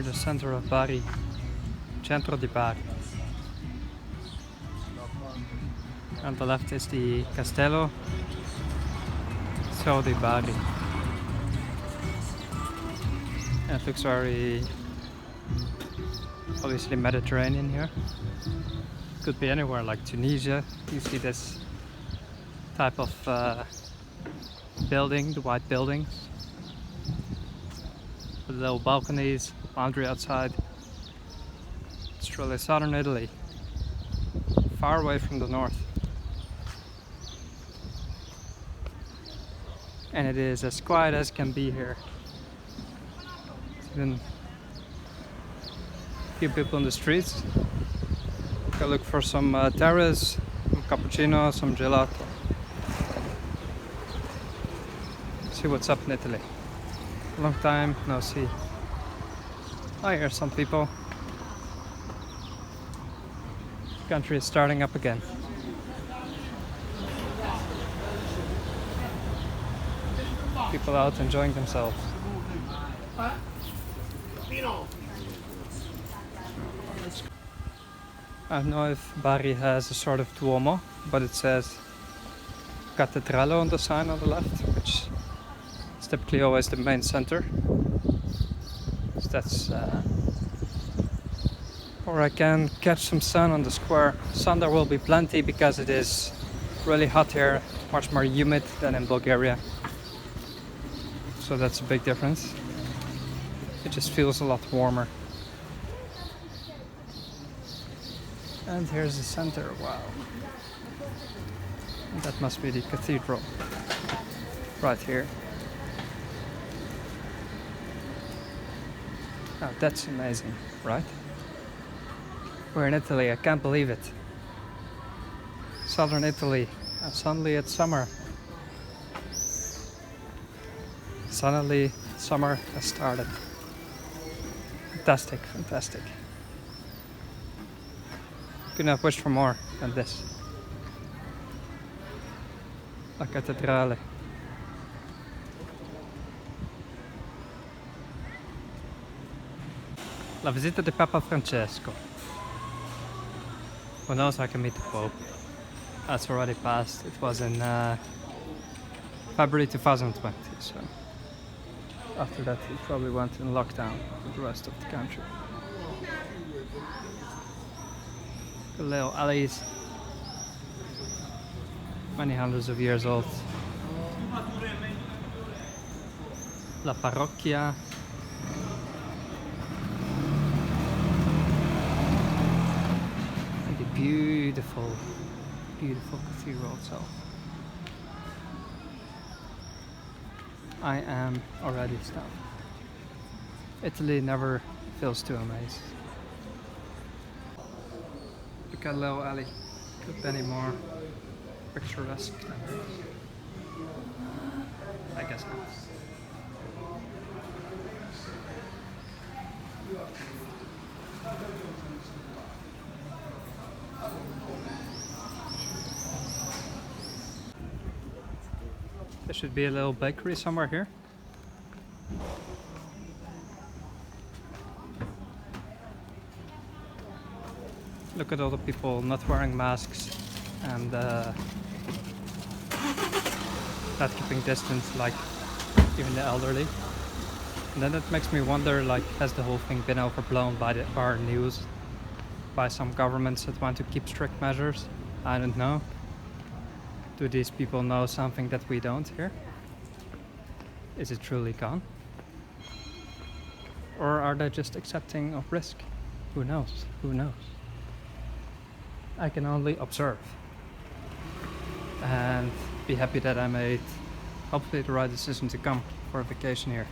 the center of Bari, centro di Bari. On the left is the Castello di Bari. And it looks very obviously Mediterranean here. Could be anywhere like Tunisia. You see this type of building, the white buildings. With little balconies, laundry outside. It's really southern Italy, far away from the north. And it is as quiet as can be here. Even a few people in the streets. Go look for some terrace, some cappuccino, some gelato. See what's up in Italy. Long time no see. Oh, here's some people. The country is starting up again. People out enjoying themselves. I don't know if Bari has a sort of Duomo, but it says Cattedrale on the sign on the left, which is typically always the main center. So that's or I can catch some sun on the square. Sun there will be plenty because it is really hot here, much more humid than in Bulgaria. So that's a big difference. It just feels a lot warmer. And here's the center, wow. And that must be the cathedral. Right here. Oh, that's amazing, right? We're in Italy, I can't believe it. Southern Italy, and suddenly it's summer. Suddenly, summer has started. Fantastic, fantastic. Couldn't have wished for more than this. La Cattedrale. La visita di Papa Francesco. Who knows I can meet the Pope? That's already passed. It was in February 2020, so after that he probably went in lockdown with the rest of the country. The little alleys, many hundreds of years old. La Parrocchia. And the beautiful, beautiful cathedral itself. I am already stunned. Italy never feels too amazed. Look at little alley. Could be any more picturesque than this. I guess not. There should be a little bakery somewhere here. Look at all the people not wearing masks and not keeping distance, like even the elderly. And then it makes me wonder, like, has the whole thing been overblown by our news, by some governments that want to keep strict measures? I don't know. Do these people know something that we don't here? Is it truly gone? Or are they just accepting of risk? Who knows? Who knows? I can only observe and be happy that I made hopefully the right decision to come for a vacation here.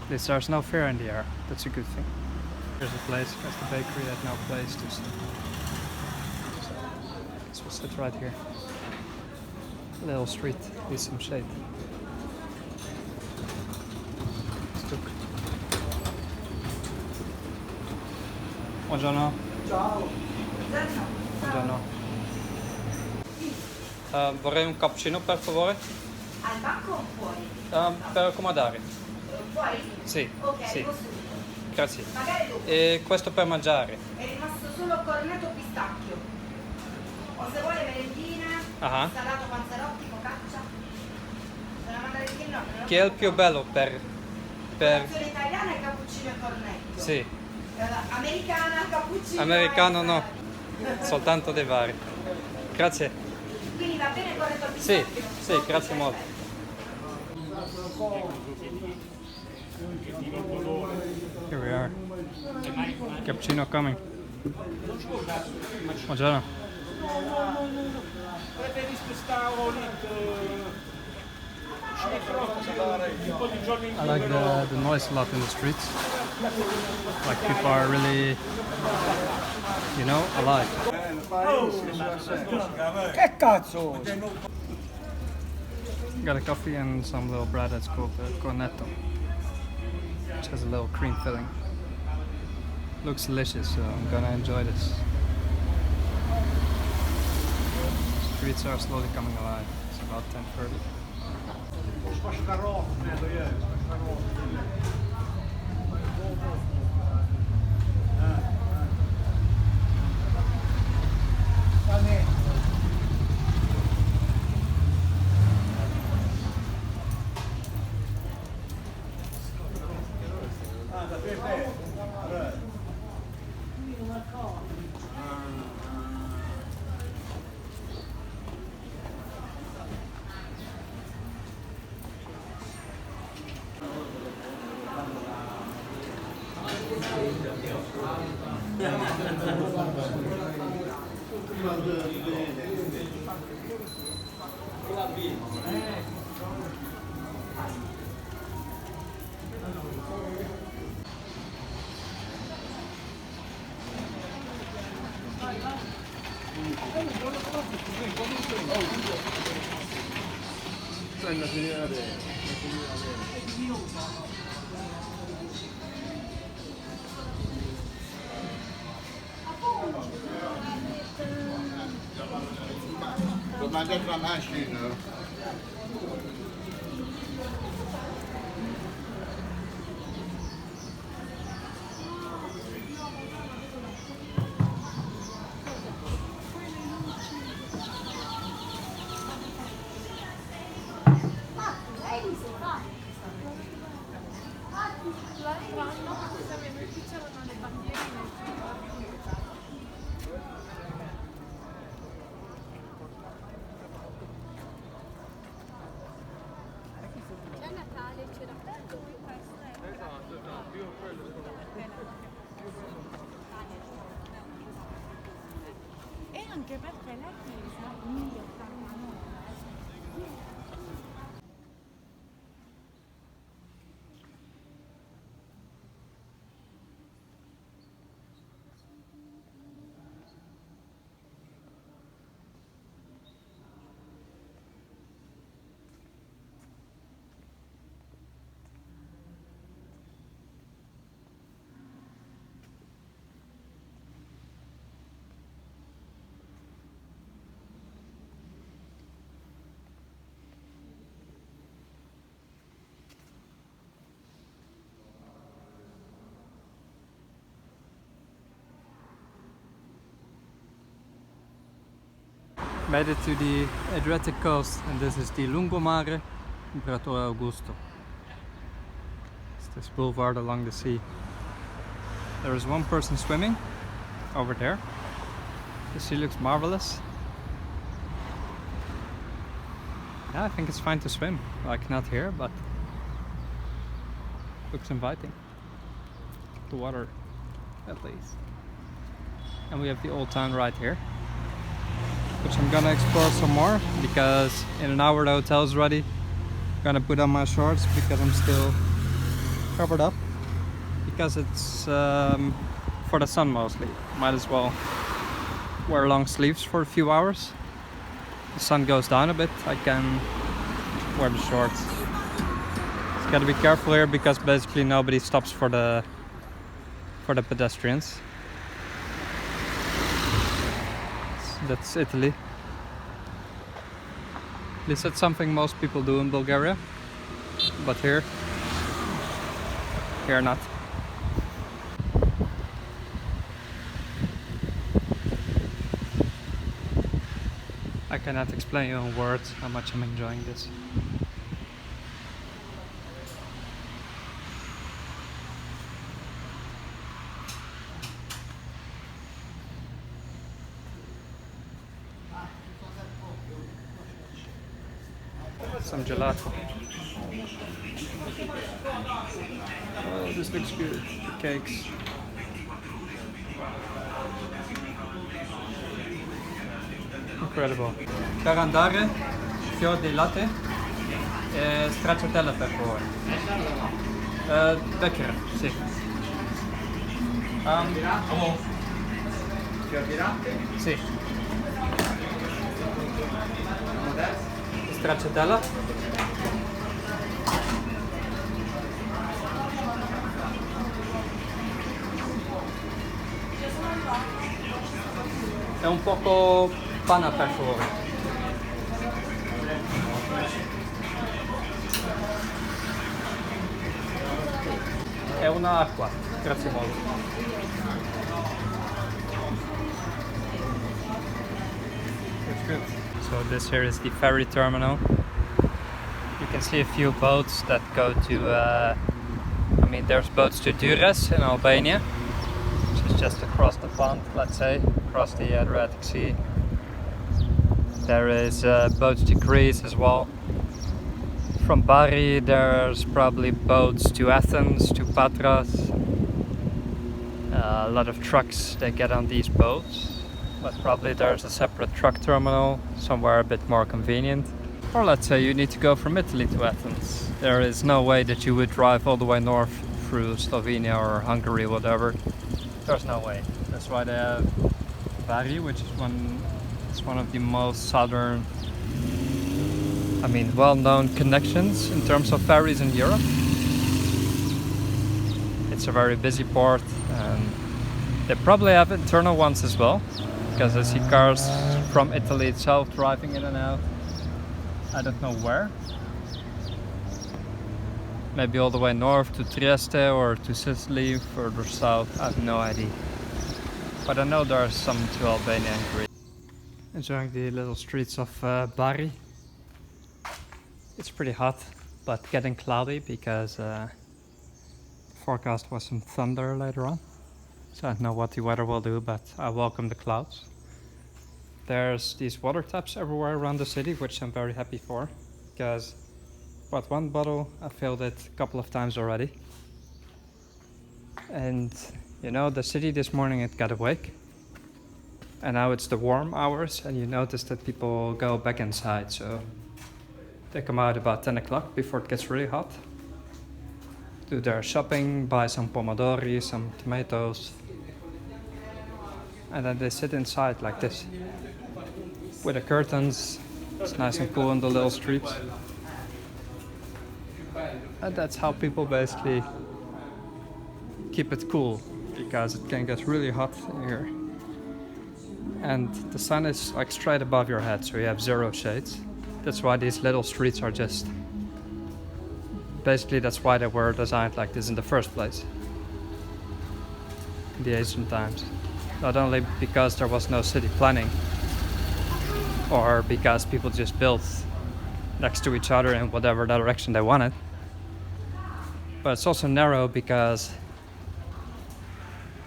At least there's no fear in the air. That's a good thing. Here's a place, because the bakery had no place to sit. So we'll sit right here. A little street with some shade. Stuk. Buongiorno. Ciao. Buongiorno. Vorrei un cappuccino per favore. Al banco o fuori? Per accomodare. Fuori? Sì. Ok, Sì. arrivo subito. Grazie. Magari dopo. E questo per mangiare? È rimasto solo cornetto pistacchio. O se vuole merendina, salato panzerotti, focaccia. Se la mandarina no. Chi è il più bello per... Colazione italiana è cappuccino e cornetto. Sì. Americana, cappuccino. Americano no. Soltanto dei vari. Grazie. Quindi va bene cornetto al pistacchio? Sì, grazie molto. Here we are. Cappuccino coming. Buongiorno. Preferisco stare I like the noise a lot in the streets. Like people are really, you know, alive. Che cazzo? Got a coffee and some little bread that's called cornetto, which has a little cream filling. Looks delicious, so I'm gonna enjoy this. Streets are slowly coming alive. It's about 10:30. But my dad from Ash, you know. E anche perché la chiesa 1089. Made it to the Adriatic coast, and this is the Lungomare Imperatore Augusto. It's this boulevard along the sea. There is one person swimming over there. The sea looks marvelous. Yeah, I think it's fine to swim. Like not here, but looks inviting. The water, at least. And we have the old town right here, which I'm gonna explore some more, because in an hour the hotel is ready. I'm gonna put on my shorts because I'm still covered up, because it's for the sun mostly. Might as well wear long sleeves for a few hours. The sun goes down a bit, I can wear the shorts. Just gotta be careful here because basically nobody stops for the pedestrians. That's Italy. At least that's something most people do in Bulgaria, but here not. I cannot explain in words how much I'm enjoying this. Some gelato. Oh, this looks good. The cakes. Incredible. Per andare, fior di latte e stracciatella per favore. Lekker, sì. Fior di latte? Sì. Stracciatella. E un poco pana per favore. E una acqua, grazie molto. That's good. So this here is the ferry terminal. You can see a few boats that go to, there's boats to Durrës in Albania, which is just across the pond, let's say, across the Adriatic Sea. There is boats to Greece as well. From Bari there's probably boats to Athens, to Patras. A lot of trucks, they get on these boats, but probably there's a separate truck terminal somewhere a bit more convenient. Or let's say you need to go from Italy to Athens. There is no way that you would drive all the way north through Slovenia or Hungary, whatever. There's no way. That's why they have Bari, which is one of the most southern, well-known connections in terms of ferries in Europe. It's a very busy port, and they probably have internal ones as well, because I see cars from Italy itself driving in and out. I don't know where. Maybe all the way north to Trieste or to Sicily, further south, I have no idea. But I know there are some to Albania and Greece. Enjoying the little streets of Bari. It's pretty hot, but getting cloudy because the forecast was some thunder later on. So I don't know what the weather will do, but I welcome the clouds. There's these water taps everywhere around the city, which I'm very happy for, because bought one bottle, I filled it a couple of times already. And the city this morning, it got awake. And now it's the warm hours, and you notice that people go back inside, so they come out about 10 o'clock before it gets really hot. Do their shopping, buy some pomodori, some tomatoes. And then they sit inside like this. With the curtains, it's nice and cool in the little streets. And that's how people basically keep it cool, because it can get really hot in here. And the sun is like straight above your head, so you have zero shades. That's why these little streets are that's why they were designed like this in the first place. In the ancient times. Not only because there was no city planning, or because people just built next to each other in whatever direction they wanted, but it's also narrow because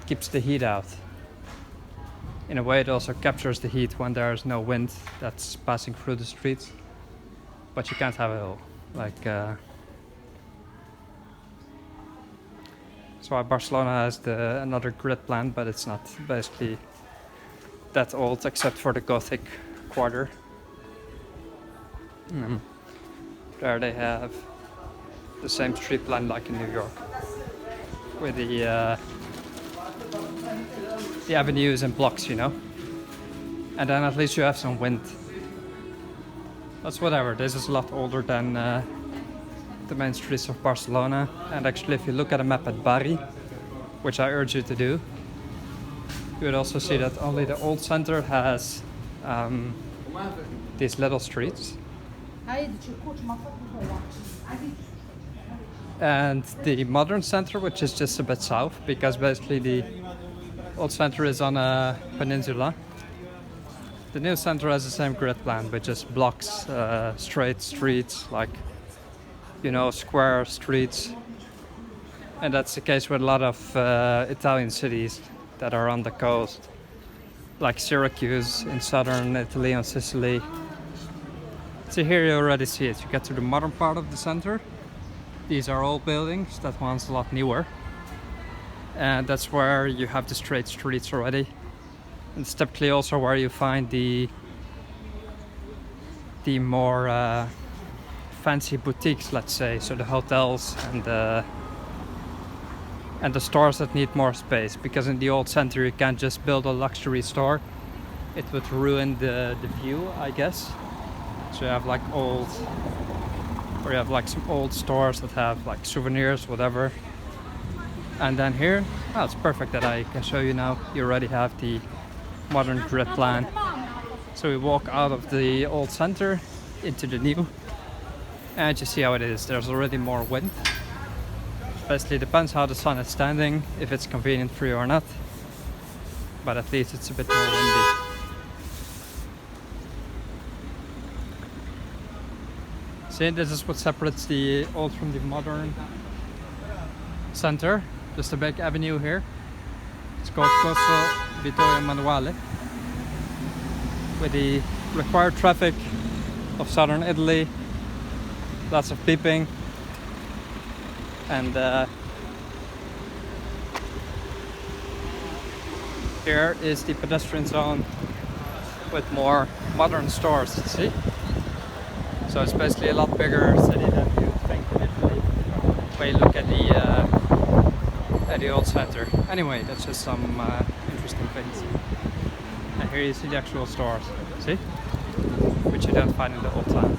it keeps the heat out. In a way, it also captures the heat when there's no wind that's passing through the streets, but you can't have it all. That's why Barcelona has another grid plan, but it's not basically that old except for the Gothic quarter. There they have the same street plan like in New York, with the avenues and blocks, and then at least you have some wind. That's whatever. This is a lot older than the main streets of Barcelona, and actually if you look at a map at Bari, which I urge you to do, you would also see that only the old center has these little streets, and the modern center, which is just a bit south, because basically the old center is on a peninsula, The new center has the same grid plan, but just blocks, straight streets, like, you know, square streets. And that's the case with a lot of Italian cities that are on the coast, like Syracuse in southern Italy and Sicily. So here you already see it. You get to the modern part of the center. These are old buildings, that one's a lot newer. And that's where you have the straight streets already. And it's typically also where you find the more fancy boutiques, let's say, so the hotels and the stores that need more space, because in the old center you can't just build a luxury store. It would ruin the view, I guess. So you have like some old stores that have like souvenirs, whatever. And then here, oh, it's perfect that I can show you now. You already have the modern grid plan. So we walk out of the old center into the new, and you see how it is. There's already more wind. Basically depends how the sun is standing, if it's convenient for you or not, but at least it's a bit more windy. See, this is what separates the old from the modern center. Just a big avenue here. It's called Corso Vittorio Emanuele, with the required traffic of southern Italy, lots of beeping. And here is the pedestrian zone with more modern stores, see? So it's basically a lot bigger city than you think in Italy when you look at the old center. Anyway, that's just some interesting things. And here you see the actual stores, see? Which you don't find in the old town.